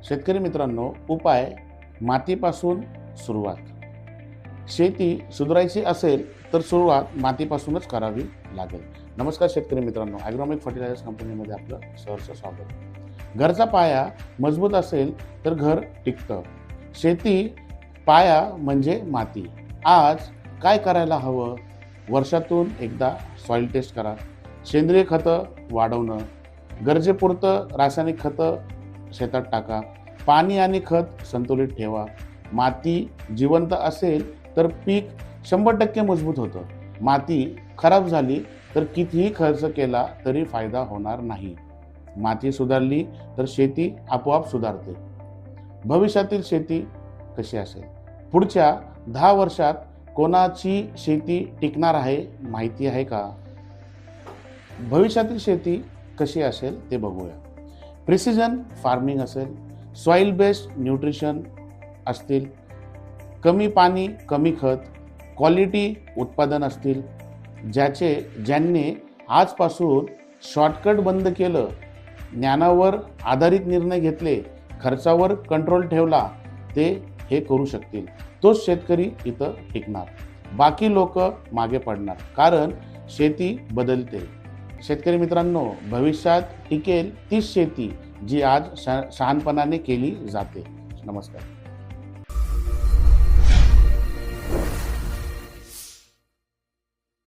शेतकरी मित्रांनो, उपाय मातीपासून सुरुवात. शेती सुधारायची असेल तर सुरुवात मातीपासूनच करावी लागेल. नमस्कार शेतकरी मित्रांनो, ॲग्रोमिक फर्टिलायझर्स कंपनीमध्ये आपलं सहर्ष स्वागत. घरचा पाया मजबूत असेल तर घर टिकतं. शेती पाया म्हणजे माती. आज काय करायला हवं? वर्षातून एकदा सॉइल टेस्ट करा. सेंद्रिय खतं वाढवणं, गरजेपुरतं रासायनिक खतं शेतात टाका. पाणी आणि खत संतुलित ठेवा. माती जिवंत असेल तर पीक 100% मजबूत होतं. माती खराब झाली तर कितीही खर्च केला तरी फायदा होणार नाही. माती सुधारली तर शेती आपोआप सुधारते. भविष्यातील शेती कशी असेल? पुढच्या 10 वर्षात कोणाची शेती टिकणार आहे माहिती आहे का? भविष्यातील शेती कशी असेल ते बघूया. प्रिसिजन फार्मिंग असेल, सॉइल बेस्ड न्यूट्रिशन असतील, कमी पाणी कमी खत, क्वालिटी उत्पादन असतील, ज्यांनी आजपासून शॉर्टकट बंद केलं, ज्ञानावर आधारित निर्णय घेतले, खर्चावर कंट्रोल ठेवला, ते हे करू शकतील. तोच शेतकरी इथं टिकणार. बाकी लोक मागे पडणार, कारण शेती बदलते. शेतकरी मित्रांनो, भविष्यात टिकेल तीच शेती जी आज शहाणपणाने केली जाते. नमस्कार.